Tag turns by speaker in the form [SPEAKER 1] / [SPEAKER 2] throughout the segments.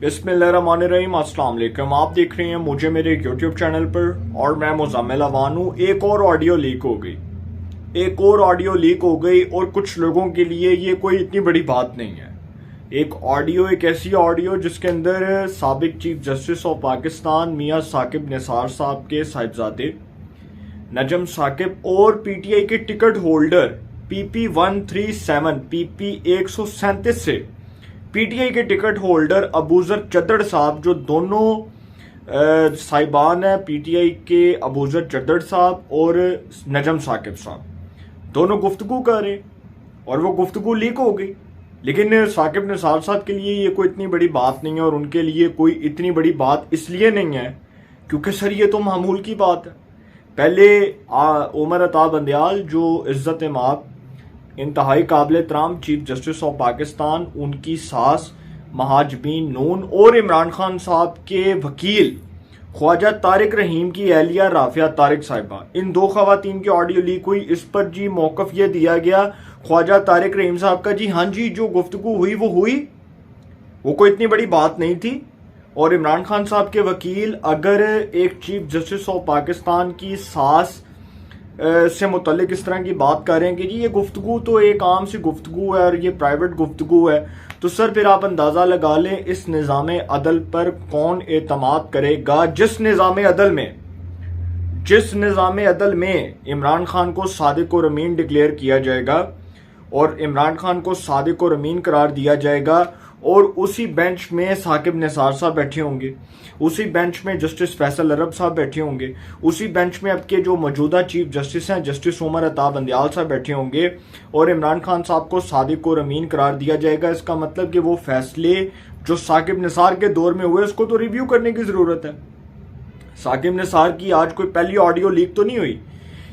[SPEAKER 1] बिस्मिल्लाहिर्रहमानिर्रहीम, अस्सलाम वालेकुम। आप देख रहे हैं मुझे मेरे YouTube चैनल पर और मैं मुज़म्मिल अवान हूँ। एक और ऑडियो लीक हो गई और कुछ लोगों के लिए ये कोई इतनी बड़ी बात नहीं है। एक ऐसी ऑडियो जिसके अंदर साबिक चीफ जस्टिस ऑफ पाकिस्तान मियाँ साकिब निसार साहब के साहिबजादे नजम साकिब और पीटीआई के टिकट होल्डर PP 137 PP 137 से पीटीआई के टिकट होल्डर अबूजर चद्दड़ साहब, जो दोनों साहिबान हैं पीटीआई के, अबूजर चद्दड़ साहब और नजम साकिब साहब, दोनों गुफ्तगू कर रहे और वो गुफ्तगू लीक हो गई। लेकिन साकिब निसार साहब के लिए ये कोई इतनी बड़ी बात नहीं है और उनके लिए कोई इतनी बड़ी बात इसलिए नहीं है क्योंकि सर ये तो मामूल की बात है। पहले उमर अता बंदयाल, जो इज्जत माब इंतहाई काबिल एहतराम चीफ जस्टिस ऑफ पाकिस्तान, उनकी सास महाजबीन नून और इमरान खान साहब के वकील ख्वाजा तारिक रहीम की एहलिया राफिया तारिक साहिबा, इन दो खवातीन की ऑडियो लीक हुई। इस पर जी मौकफ ये दिया गया ख्वाजा तारिक रहीम साहब का, जी हाँ जी जो गुफ्तगू हुई वो कोई इतनी बड़ी बात नहीं थी। और इमरान खान साहब के वकील अगर एक चीफ जस्टिस ऑफ पाकिस्तान की सास से मुतल्लिक इस तरह की बात कर रहे हैं कि जी ये गुफ्तगू तो एक आम सी गुफ्तगू है और ये प्राइवेट गुफ्तगू है, तो सर फिर आप अंदाज़ा लगा लें इस निज़ाम अदल पर कौन एतमाद करेगा जिस निज़ाम अदल में इमरान खान को सादिक और अमीन डिक्लेयर किया जाएगा और इमरान खान को सादिक और अमीन करार दिया जाएगा और उसी बेंच में साकिब निसार साहब बैठे होंगे, उसी बेंच में जस्टिस फैसल अरब साहब बैठे होंगे, उसी बेंच में अब के जो मौजूदा चीफ जस्टिस हैं जस्टिस उमर अता बंदयाल साहब बैठे होंगे और इमरान खान साहब को सादिक और अमीन करार दिया जाएगा। इसका मतलब कि वो फैसले जो साकिब निसार के दौर में हुए उसको तो रिव्यू करने की ज़रूरत है। साकिब निसार की आज कोई पहली ऑडियो लीक तो नहीं हुई।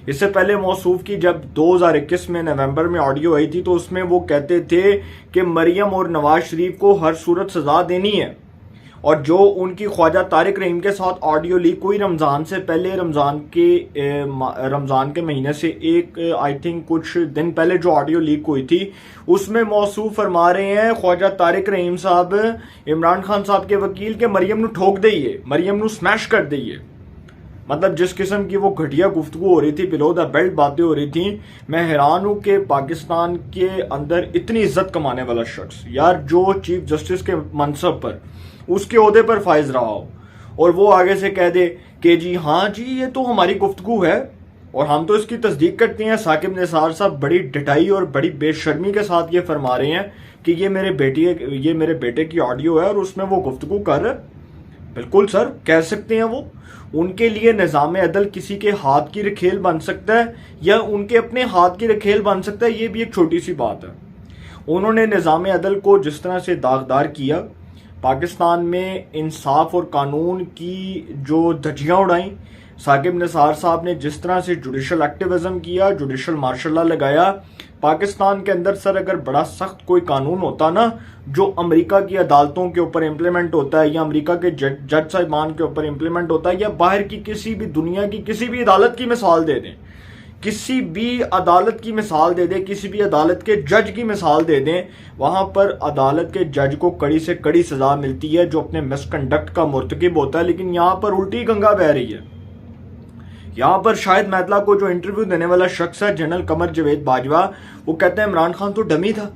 [SPEAKER 1] इससे पहले मौसूफ की जब 2021 में नवंबर में ऑडियो आई थी तो उसमें वो कहते थे कि मरियम और नवाज शरीफ को हर सूरत सजा देनी है। और जो उनकी ख्वाजा तारिक रहीम के साथ ऑडियो लीक हुई रमज़ान से पहले, रमज़ान के महीने से एक आई थिंक कुछ दिन पहले जो ऑडियो लीक हुई थी, उसमें मौसूफ फरमा रहे हैं ख्वाजा तारिक रहीम साहब इमरान खान साहब के वकील के मरियम नू ठोक दईए, मरियम नू स्मैश कर दईए। मतलब जिस किस्म की वो घटिया गुफ्तगू हो रही थी, बिलो द बेल्ट बातें हो रही थी। मैं हैरान हूं कि पाकिस्तान के अंदर इतनी इज्जत कमाने वाला शख्स, यार जो चीफ जस्टिस के मनसब पर उसके ओहदे पर फाइज रहा हो और वो आगे से कह दे कि जी हाँ जी ये तो हमारी गुफ्तगू है और हम तो इसकी तस्दीक करते हैं। साकिब निसार साहब बड़ी डटाई और बड़ी बेशर्मी के साथ ये फरमा रहे हैं कि ये मेरे बेटे की ऑडियो है और उसमें वो गुफ्तगू कर रहे। बिल्कुल सर कह सकते हैं वो। उनके लिए निज़ाम अदल किसी के हाथ की रखेल बन सकता है या उनके अपने हाथ की रखेल बन सकता है, ये भी एक छोटी सी बात है। उन्होंने निज़ाम अदल को जिस तरह से दागदार किया, पाकिस्तान में इंसाफ और कानून की जो धज्जियाँ उड़ाई, साकिब निसार साहब ने जिस तरह से जुडिशल एक्टिविज्म किया, जुडिशल मार्शल लॉ लगाया पाकिस्तान के अंदर। सर अगर बड़ा सख्त कोई कानून होता ना जो अमेरिका की अदालतों के ऊपर इम्प्लीमेंट होता है या अमेरिका के जज साहिबान के ऊपर इम्प्लीमेंट होता है या बाहर की किसी भी दुनिया की किसी भी अदालत की मिसाल दे दें, किसी भी अदालत की मिसाल दे दें, किसी भी अदालत के जज की मिसाल दे दें, वहां पर अदालत के जज को कड़ी से कड़ी सजा मिलती है जो अपने मिसकंडक्ट का मुर्तकिब होता है। लेकिन यहाँ पर उल्टी गंगा बह रही है। यहाँ पर शाहिद मैतला को जो इंटरव्यू देने वाला शख्स है जनरल कमर जावेद बाजवा, वो कहते हैं इमरान खान तो डमी था।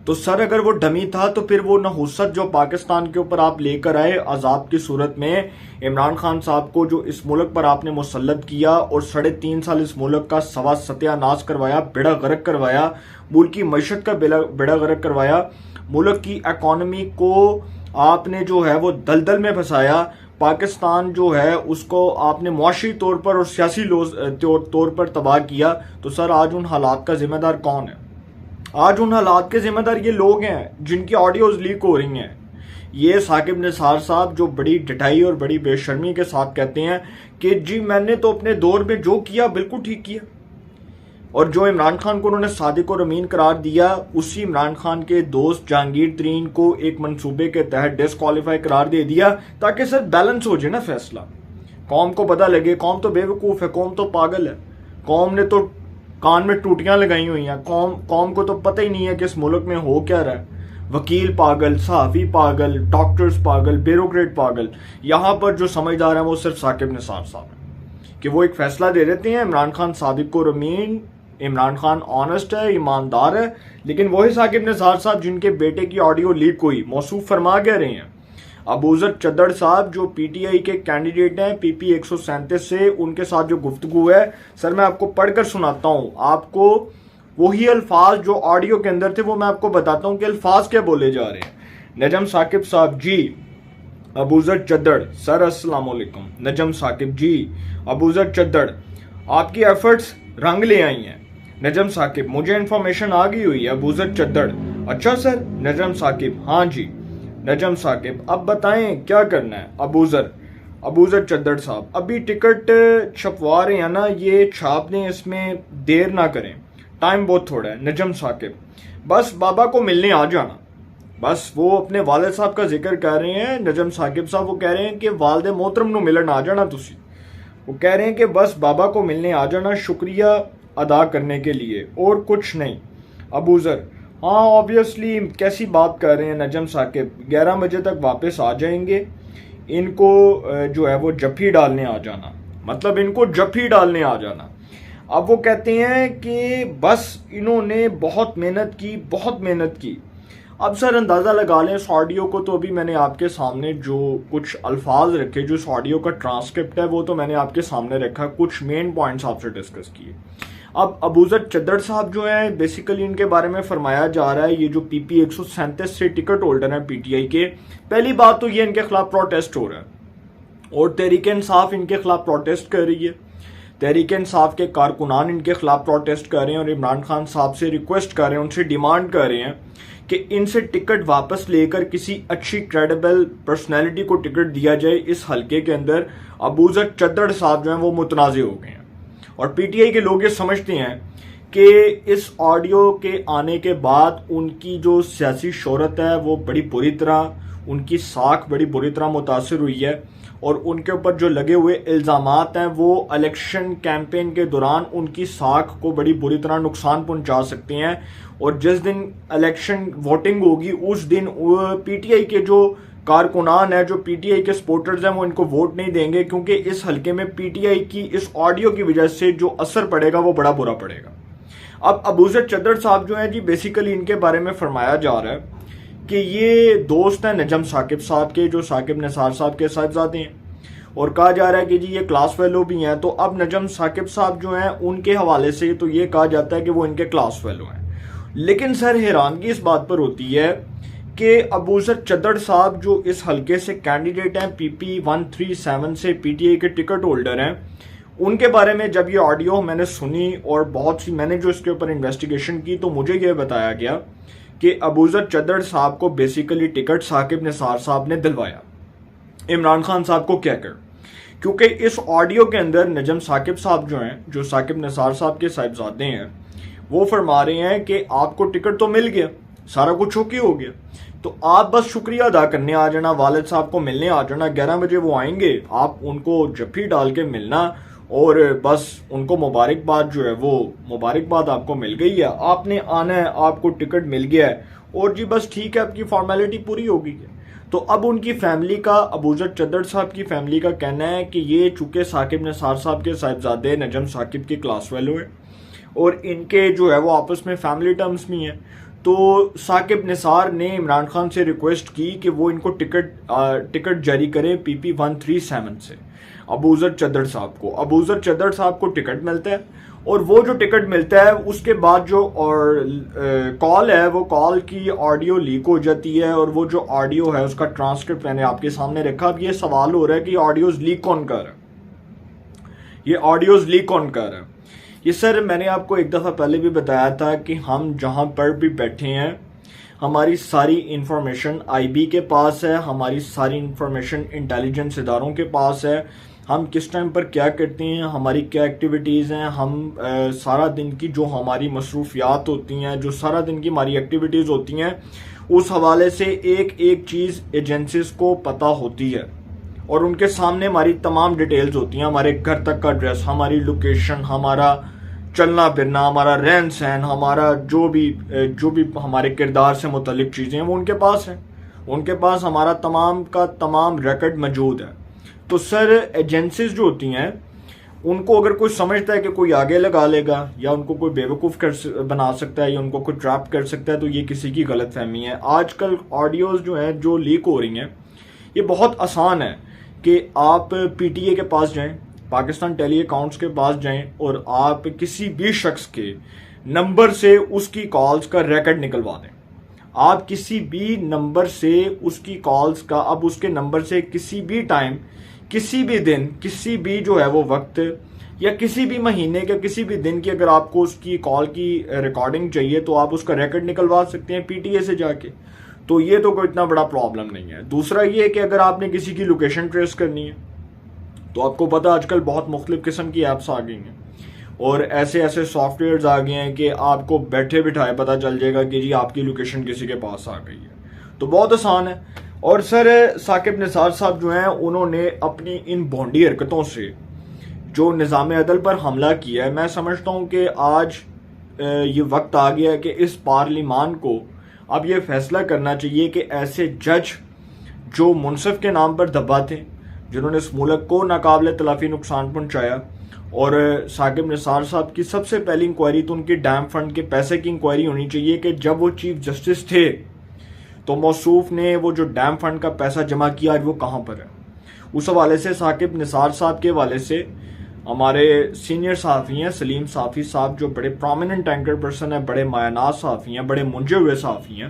[SPEAKER 1] तो सर अगर वो डमी था तो फिर वो नहुसत जो पाकिस्तान के ऊपर आप लेकर आए अजाब की सूरत में, इमरान खान साहब को जो इस मुल्क पर आपने मुसल्लत किया और 3.5 साल इस मुल्क का सत्यानाश करवाया, बेड़ा गर्क करवाया, मुल्क की मईशत का बेड़ा गर्क करवाया, मुल्क की इकॉनमी को आपने जो है वो दलदल में फंसाया, पाकिस्तान जो है उसको आपने मुआशी तौर पर और सियासी तौर पर तबाह किया। तो सर आज उन हालात का जिम्मेदार कौन है? आज उन हालात के जिम्मेदार ये लोग हैं जिनकी ऑडियोज लीक हो रही हैं। ये साकिब निसार साहब जो बड़ी डटाई और बड़ी बेशर्मी के साथ कहते हैं कि जी मैंने तो अपने दौर में जो किया बिल्कुल ठीक किया, और जो इमरान खान को उन्होंने सादिक और अमीन करार दिया, उसी इमरान खान के दोस्त जहांगीर तरीन को एक मंसूबे के तहत डिस्क्वालीफाई करार दे दिया ताकि सर बैलेंस हो जाए ना फैसला। कौम को पता लगे कौम तो बेवकूफ़ है, कौम तो पागल है, कौम ने तो कान में टूटियां लगाई हुई हैं, कौम को तो पता ही नहीं है कि इस मुल्क में हो क्या रहा है। वकील पागल, सहाफ़ी पागल, डॉक्टर्स पागल, ब्यूरोक्रेट पागल। यहाँ पर जो समझदार हैं वो सिर्फ साकिब निसार साहब हैं कि वो एक फैसला दे देते हैं इमरान खान सादिक को रमीन। इमरान खान ऑनेस्ट है, ईमानदार है, लेकिन वही साकिब निसार साहब जिनके बेटे की ऑडियो लीक हुई मौसूफ फरमा कह रहे हैं। अबूजर चद्दड़ साहब जो पीटीआई के कैंडिडेट हैं पीपी 137 से, उनके साथ जो गुफ्तगू है सर मैं आपको पढ़कर सुनाता हूँ। आपको वही अल्फाज जो ऑडियो के अंदर थे वो मैं आपको बताता हूँ कि अल्फाज क्या बोले जा रहे हैं। नजम साकिब साहब जी, अबूजर चद्दड़ सर अस्सलाम वालेकुम। नजम साकिब जी, अबूजर चद्दड़ आपकी एफर्ट्स रंग ले आई हैं। नजम साकिब मुझे इंफॉर्मेशन आ गई हुई है। अबूजर चद्दड़ अच्छा सर। नजम साकिब हाँ जी। नजम साकिब अब बताएं क्या करना है। अबूजर चद्दड़ साहब अभी टिकट छपवा रहे हैं ना, ये छाप दें, इसमें देर ना करें, टाइम बहुत थोड़ा है। नजम साकिब बस बाबा को मिलने आ जाना। बस वो अपने वालिद साहब का जिक्र कर रहे हैं। नजम साकिब साहब वो कह रहे हैं कि वालिद मोहतरम नु मिलन आ जाना तुसी। वो कह रहे हैं कि बस बाबा को मिलने आ जाना, शुक्रिया अदा करने के लिए और कुछ नहीं। अबूजर हाँ ऑब्वियसली कैसी बात कर रहे हैं नजम साकिब, 11 बजे तक वापस आ जाएंगे। इनको जो है वो जफ्फी डालने आ जाना, मतलब इनको जफ्फी डालने आ जाना। अब वो कहते हैं कि बस इन्होंने बहुत मेहनत की। अब सर अंदाज़ा लगा लें इस ऑडियो को, तो अभी मैंने आपके सामने जो कुछ अल्फाज रखे, जो इस ऑडियो का ट्रांसक्रिप्ट है वो तो मैंने आपके सामने रखा, कुछ मेन पॉइंट्स आपसे डिस्कस किए। अब अबूजर चद्दड़ साहब जो है बेसिकली इनके बारे में फरमाया जा रहा है, ये जो पीपी 137 से टिकट होल्डर है पीटीआई के, पहली बात तो ये इनके खिलाफ प्रोटेस्ट हो रहा है और तहरीक इंसाफ इनके खिलाफ प्रोटेस्ट कर रही है। तहरीक इंसाफ के कारकुनान इनके खिलाफ प्रोटेस्ट कर रहे हैं और इमरान खान साहब से रिक्वेस्ट कर रहे हैं, उनसे डिमांड कर रहे हैं कि इनसे टिकट वापस लेकर किसी अच्छी क्रेडिबल पर्सनैलिटी को टिकट दिया जाए। इस हलके के अंदर अबूजर चद्दड़ साहब जो हैं वो मुतनाज़ हो गए हैं और पीटीआई के लोग ये समझते हैं कि इस ऑडियो के आने के बाद उनकी जो सियासी शोहरत है वो बड़ी बुरी तरह, उनकी साख बड़ी बुरी तरह मुतासर हुई है और उनके ऊपर जो लगे हुए इल्ज़ामात हैं वो इलेक्शन कैंपेन के दौरान उनकी साख को बड़ी बुरी तरह नुकसान पहुंचा सकते हैं। और जिस दिन इलेक्शन वोटिंग होगी उस दिन पीटीआई के जो कारकुनान है, जो पीटीआई के सपोर्टर्स हैं, वो इनको वोट नहीं देंगे, क्योंकि इस हलके में पीटीआई की इस ऑडियो की वजह से जो असर पड़ेगा वो बड़ा बुरा पड़ेगा। अब अबूजर चद्दड़ साहब जो है जी, बेसिकली इनके बारे में फरमाया जा रहा है कि ये दोस्त हैं नजम साकिब साहब के, जो साकिब निसार साहब के साहिबजादे हैं, और कहा जा रहा है कि जी ये क्लास फेलो भी हैं। तो अब नजम साकिब साहब जो हैं उनके हवाले से तो ये कहा जाता है कि वो इनके क्लास फेलो हैं, लेकिन सर हैरानगी इस बात पर होती है कि अबूजर चद्दड़ साहब जो इस हलके से कैंडिडेट हैं, पीपी 137 से पीटीआई के टिकट होल्डर हैं, उनके बारे में जब ये ऑडियो मैंने सुनी और बहुत सी मैंने जो इसके ऊपर इन्वेस्टिगेशन की, तो मुझे ये बताया गया कि अबूजर चद्दड़ साहब को बेसिकली टिकट साकिब निसार साहब ने दिलवाया इमरान खान साहब को कहकर, क्योंकि इस ऑडियो के अंदर नजम साकिब साहब जो हैं, जो साकिब निसार साहब के साहिबजादे हैं, वो फरमा रहे हैं कि आपको टिकट तो मिल गया, सारा कुछ ओके हो गया, तो आप बस शुक्रिया अदा करने आ जाना, वालिद साहब को मिलने आ जाना, 11 बजे वो आएंगे, आप उनको जफ्फी डाल के मिलना और बस उनको मुबारकबाद जो है वो मुबारकबाद आपको मिल गई है, आपने आना है, आपको टिकट मिल गया है और जी बस ठीक है, आपकी फॉर्मेलिटी पूरी हो गई है। तो अब उनकी फैमिली का, अबूजर चद्दड़ साहब की फैमिली का कहना है कि ये चूंकि साकिब निसार साहब के साहिबजादे नजम साकिब के क्लास फेलो है और इनके जो है वो आपस में फैमिली टर्म्स में है, तो साकिब निसार ने इमरान खान से रिक्वेस्ट की कि वो इनको टिकट जारी करें पीपी 137 से अबूजर चद्दड़ साहब को। अबूजर चद्दड़ साहब को टिकट मिलता है और वो जो टिकट मिलता है उसके बाद जो और कॉल है, वो कॉल की ऑडियो लीक हो जाती है और वो जो ऑडियो है उसका ट्रांसक्रिप्ट मैंने आपके सामने रखा। अब ये सवाल हो रहा है कि ऑडियोज लीक कौन कर रहा है, ये ऑडियोज लीक कौन कर रहा है। ये सर मैंने आपको एक दफ़ा पहले भी बताया था कि हम जहां पर भी बैठे हैं हमारी सारी इंफॉर्मेशन आईबी के पास है, हमारी सारी इंफॉर्मेशन इंटेलिजेंस इदारों के पास है, हम किस टाइम पर क्या करते हैं, हमारी क्या एक्टिविटीज़ हैं, हम सारा दिन की जो हमारी मसरूफियात होती हैं, जो सारा दिन की हमारी एक्टिविटीज़ होती हैं, उस हवाले से एक एक चीज़ एजेंसीज को पता होती है और उनके सामने हमारी तमाम डिटेल्स होती हैं, हमारे घर तक का एड्रेस, हमारी लोकेशन, हमारा چلنا پھرنا، ہمارا رہن سہن، ہمارا جو بھی ہمارے کردار سے متعلق چیزیں ہیں وہ ان کے پاس ہیں، ان کے پاس ہمارا تمام کا تمام ریکارڈ موجود ہے۔ تو سر ایجنسیز جو ہوتی ہیں ان کو اگر کوئی سمجھتا ہے کہ کوئی آگے لگا لے گا یا ان کو کوئی بیوقوف بنا سکتا ہے یا ان کو کوئی ٹریپ کر سکتا ہے، تو یہ کسی کی غلط فہمی ہے۔ آج کل آڈیوز جو ہیں جو لیک ہو رہی ہیں یہ بہت آسان ہے کہ آپ پی ٹی اے کے پاس جائیں، پاکستان ٹیلی اکاؤنٹس کے پاس جائیں اور آپ کسی بھی شخص کے نمبر سے اس کی کالز کا ریکارڈ نکلوا دیں۔ آپ کسی بھی نمبر سے اس کی کالز کا، اب اس کے نمبر سے کسی بھی ٹائم، کسی بھی دن، کسی بھی جو ہے وہ وقت یا کسی بھی مہینے کے کسی بھی دن کی اگر آپ کو اس کی کال کی ریکارڈنگ چاہیے تو آپ اس کا ریکارڈ نکلوا سکتے ہیں پی ٹی اے سے جا کے۔ تو یہ تو کوئی اتنا بڑا پرابلم نہیں ہے۔ دوسرا یہ ہے کہ اگر آپ نے کسی کی لوکیشن ٹریس کرنی ہے تو آپ کو پتا آج کل بہت مختلف قسم کی ایپس آ گئی ہیں اور ایسے سافٹ ویئرز آ گئے ہیں کہ آپ کو بیٹھے بٹھائے پتا چل جائے گا کہ جی آپ کی لوکیشن کسی کے پاس آ گئی ہے، تو بہت آسان ہے۔ اور سر ثاقب نثار صاحب جو ہیں انہوں نے اپنی ان بھونڈی حرکتوں سے جو نظام عدل پر حملہ کیا ہے، میں سمجھتا ہوں کہ آج یہ وقت آ گیا ہے کہ اس پارلیمان کو اب یہ فیصلہ کرنا چاہیے کہ ایسے جج جو منصف کے نام پر دباتے، جنہوں نے اس ملک کو ناقابل تلافی نقصان پہنچایا، اور ثاقب نثار صاحب کی سب سے پہلی انکوائری تو ان کے ڈیم فنڈ کے پیسے کی انکوائری ہونی چاہیے کہ جب وہ چیف جسٹس تھے تو موصوف نے وہ جو ڈیم فنڈ کا پیسہ جمع کیا آج وہ کہاں پر ہے۔ اس حوالے سے ثاقب نثار صاحب کے حوالے سے ہمارے سینئر صحافی ہیں سلیم صافی صاحب، جو بڑے پرومیننٹ اینکر پرسن ہیں، بڑے مایہ صحافی ہیں، بڑے منجے ہوئے صحافی ہیں،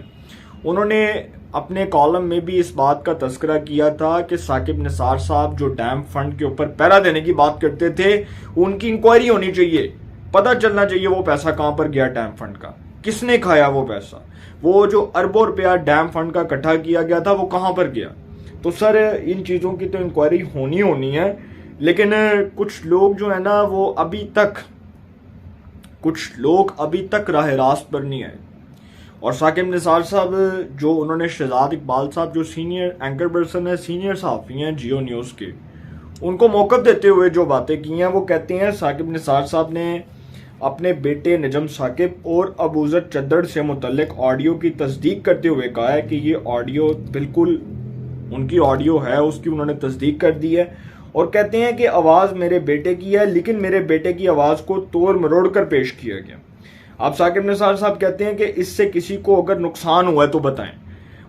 [SPEAKER 1] انہوں نے اپنے کالم میں بھی اس بات کا تذکرہ کیا تھا کہ ثاقب نثار صاحب جو ڈیم فنڈ کے اوپر پیرا دینے کی بات کرتے تھے ان کی انکوائری ہونی چاہیے، پتہ چلنا چاہیے وہ پیسہ کہاں پر گیا ڈیم فنڈ کا، کس نے کھایا وہ پیسہ، وہ جو اربوں روپیہ ڈیم فنڈ کا اکٹھا کیا گیا تھا وہ کہاں پر گیا۔ تو سر ان چیزوں کی تو انکوائری ہونی ہے، لیکن کچھ لوگ جو ہے نا وہ ابھی تک راہ راست پر نہیں آئے۔ اور ثاقب نثار صاحب جو انہوں نے شہزاد اقبال صاحب جو سینئر اینکر پرسن ہیں، سینئر صحافی ہیں جیو نیوز کے، ان کو موقف دیتے ہوئے جو باتیں کی ہیں وہ کہتے ہیں ثاقب نثار صاحب نے اپنے بیٹے نجم ثاقب اور ابوذر چدر سے متعلق آڈیو کی تصدیق کرتے ہوئے کہا ہے کہ یہ آڈیو بالکل ان کی آڈیو ہے، اس کی انہوں نے تصدیق کر دی ہے، اور کہتے ہیں کہ آواز میرے بیٹے کی ہے لیکن میرے بیٹے کی آواز کو توڑ مروڑ کر پیش کیا گیا۔ اب ثاقب نثار صاحب کہتے ہیں کہ اس سے کسی کو اگر نقصان ہوا ہے تو بتائیں۔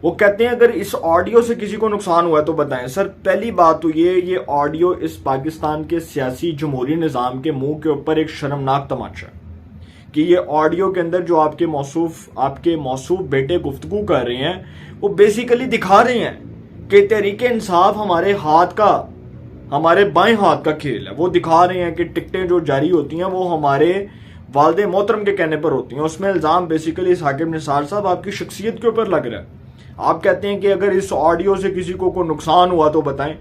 [SPEAKER 1] وہ کہتے ہیں اگر اس آڈیو سے کسی کو نقصان ہوا ہے تو بتائیں۔ سر پہلی بات تو یہ آڈیو اس پاکستان کے سیاسی جمہوری نظام کے منہ کے اوپر ایک شرمناک تماچا ہے کہ یہ آڈیو کے اندر جو آپ کے موصوف بیٹے گفتگو کر رہے ہیں وہ بیسیکلی دکھا رہے ہیں کہ تحریک انصاف ہمارے بائیں ہاتھ کا کھیل ہے۔ وہ دکھا رہے ہیں کہ ٹکٹیں جو جاری ہوتی ہیں وہ ہمارے والد محترم کے کہنے پر ہوتی ہیں۔ اس میں الزام بیسیکلی ثاقب نثار صاحب آپ کی شخصیت کے اوپر لگ رہا ہے۔ آپ کہتے ہیں کہ اگر اس آڈیو سے کسی کو کوئی نقصان ہوا تو بتائیں۔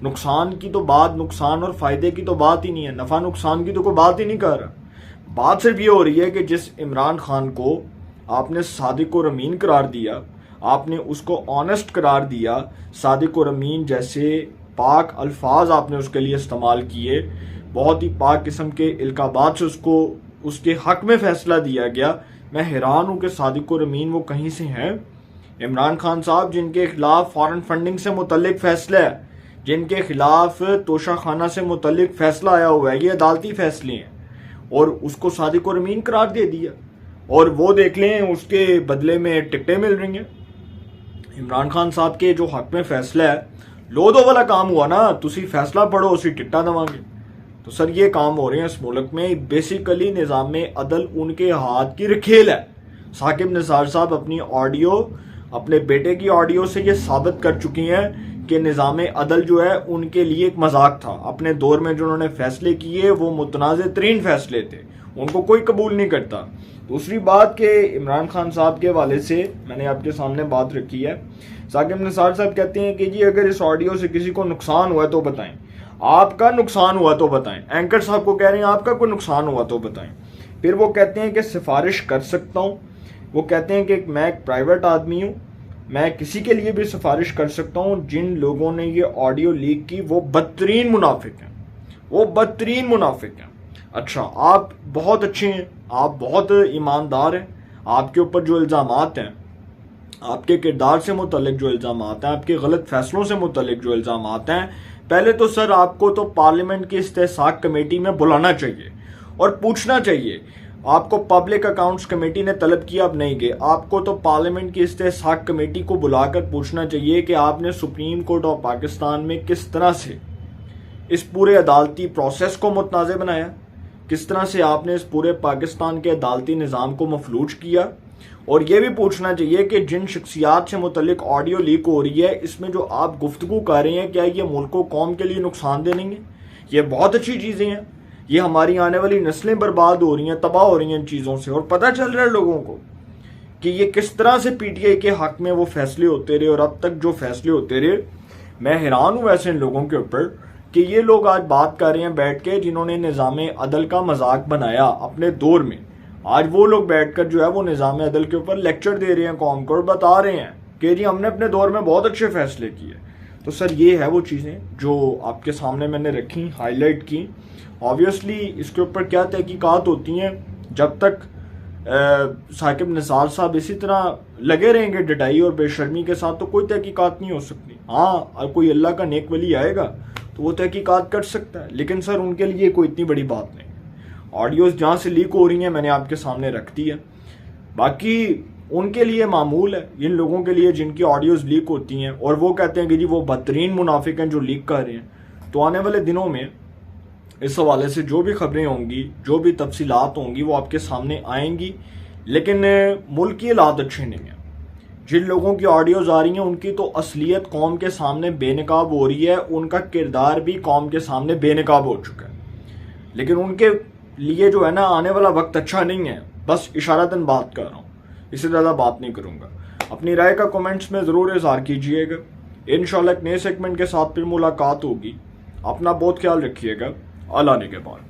[SPEAKER 1] نقصان کی تو بات، نقصان اور فائدے کی تو بات ہی نہیں ہے، نفع نقصان کی تو کوئی بات ہی نہیں کر رہا۔ بات صرف یہ ہو رہی ہے کہ جس عمران خان کو آپ نے صادق اور امین قرار دیا، آپ نے اس کو آنےسٹ قرار دیا، صادق اور امین جیسے پاک الفاظ آپ نے اس کے لیے استعمال کیے، بہت ہی پاک قسم کے القابات سے اس کے حق میں فیصلہ دیا گیا۔ میں حیران ہوں کہ صادق اور امین وہ کہیں سے ہیں۔ عمران خان صاحب جن کے خلاف فارن فنڈنگ سے متعلق فیصلہ ہے، جن کے خلاف توشہ خانہ سے متعلق فیصلہ آیا ہوا ہے، یہ عدالتی فیصلے ہیں، اور اس کو صادق اور امین قرار دے دیا، اور وہ دیکھ لیں اس کے بدلے میں ٹکٹیں مل رہی ہیں۔ عمران خان صاحب کے جو حق میں فیصلہ ہے، لو دو والا کام ہوا نا، تسی فیصلہ پڑھو اسی ٹکٹا دواں گے۔ تو سر یہ کام ہو رہے ہیں اس ملک میں، بیسیکلی نظام عدل ان کے ہاتھ کی رکھیل ہے۔ ثاقب نثار صاحب اپنی آڈیو، اپنے بیٹے کی آڈیو سے یہ ثابت کر چکی ہیں کہ نظام عدل جو ہے ان کے لیے ایک مذاق تھا۔ اپنے دور میں جو انہوں نے فیصلے کیے وہ متنازع ترین فیصلے تھے، ان کو کوئی قبول نہیں کرتا۔ دوسری بات کہ عمران خان صاحب کے حوالے سے میں نے آپ کے سامنے بات رکھی ہے۔ ثاقب نثار صاحب کہتے ہیں کہ جی اگر اس آڈیو سے کسی کو نقصان ہوا تو بتائیں، آپ کا نقصان ہوا تو بتائیں۔ اینکر صاحب کو کہہ رہے ہیں آپ کا کوئی نقصان ہوا تو بتائیں۔ پھر وہ کہتے ہیں کہ سفارش کر سکتا ہوں، وہ کہتے ہیں کہ میں ایک پرائیویٹ آدمی ہوں، میں کسی کے لیے بھی سفارش کر سکتا ہوں۔ جن لوگوں نے یہ آڈیو لیک کی وہ بدترین منافق ہیں، وہ بدترین منافق ہیں۔ اچھا، آپ بہت اچھے ہیں، آپ بہت ایماندار ہیں، آپ کے اوپر جو الزامات ہیں، آپ کے کردار سے متعلق جو الزامات ہیں، آپ کے غلط فیصلوں سے متعلق جو الزامات ہیں، پہلے تو سر آپ کو تو پارلیمنٹ کی استحقاق کمیٹی میں بلانا چاہیے اور پوچھنا چاہیے. آپ کو پبلک اکاؤنٹس کمیٹی نے طلب کیا، آپ نہیں گئے. آپ کو تو پارلیمنٹ کی استحقاق کمیٹی کو بلا کر پوچھنا چاہیے کہ آپ نے سپریم کورٹ آف پاکستان میں کس طرح سے اس پورے عدالتی پروسیس کو متنازع بنایا، کس طرح سے آپ نے اس پورے پاکستان کے عدالتی نظام کو مفلوج کیا. اور یہ بھی پوچھنا چاہیے کہ جن شخصیات سے متعلق آڈیو لیک ہو رہی ہے، اس میں جو آپ گفتگو کر رہے ہیں، کیا یہ ملک و قوم کے لیے نقصان دہ نہیں ہے؟ یہ بہت اچھی چیزیں ہیں، یہ ہماری آنے والی نسلیں برباد ہو رہی ہیں، تباہ ہو رہی ہیں ان چیزوں سے. اور پتہ چل رہا ہے لوگوں کو کہ یہ کس طرح سے پی ٹی آئی کے حق میں وہ فیصلے ہوتے رہے، اور اب تک جو فیصلے ہوتے رہے. میں حیران ہوں ویسے ان لوگوں کے اوپر کہ یہ لوگ آج بات کر رہے ہیں بیٹھ کے، جنہوں نے نظام عدل کا مذاق بنایا اپنے دور میں. آج وہ لوگ بیٹھ کر جو ہے وہ نظام عدل کے اوپر لیکچر دے رہے ہیں قوم کو، اور بتا رہے ہیں کہ جی ہم نے اپنے دور میں بہت اچھے فیصلے کیے. تو سر یہ ہے وہ چیزیں جو آپ کے سامنے میں نے رکھی، ہائی لائٹ کی. آبویسلی اس کے اوپر کیا تحقیقات ہوتی ہیں، جب تک ثاقب نثار صاحب اسی طرح لگے رہیں گے ڈٹائی اور بے شرمی کے ساتھ، تو کوئی تحقیقات نہیں ہو سکتی. ہاں، کوئی اللہ کا نیک ولی آئے گا تو وہ تحقیقات کر سکتا ہے، لیکن سر ان کے لیے کوئی اتنی بڑی بات نہیں. آڈیوز جہاں سے لیک ہو رہی ہیں میں نے آپ کے سامنے رکھ دی ہے. باقی ان کے لیے معمول ہے، ان لوگوں کے لیے جن کی آڈیوز لیک ہوتی ہیں اور وہ کہتے ہیں کہ جی وہ بدترین منافق ہیں جو لیک کر رہے ہیں. تو آنے والے دنوں میں اس حوالے سے جو بھی خبریں ہوں گی، جو بھی تفصیلات ہوں گی، وہ آپ کے سامنے آئیں گی. لیکن ملک کی حالات اچھے نہیں ہیں. جن لوگوں کی آڈیوز آ رہی ہیں ان کی تو اصلیت قوم کے سامنے بے نقاب ہو رہی ہے، ان کا کردار بھی قوم کے سامنے بے نقاب ہو چکا ہے. لیکن ان کے لیے جو ہے نا آنے والا وقت اچھا نہیں ہے. بس اشارتاً بات کر رہا ہوں، اس سے زیادہ بات نہیں کروں گا. اپنی رائے کا کمنٹس میں ضرور اظہار کیجئے گا. انشاءاللہ ایک نئے سیگمنٹ کے ساتھ پھر ملاقات ہوگی. اپنا بہت خیال رکھیے گا. اللہ نے کے بعد.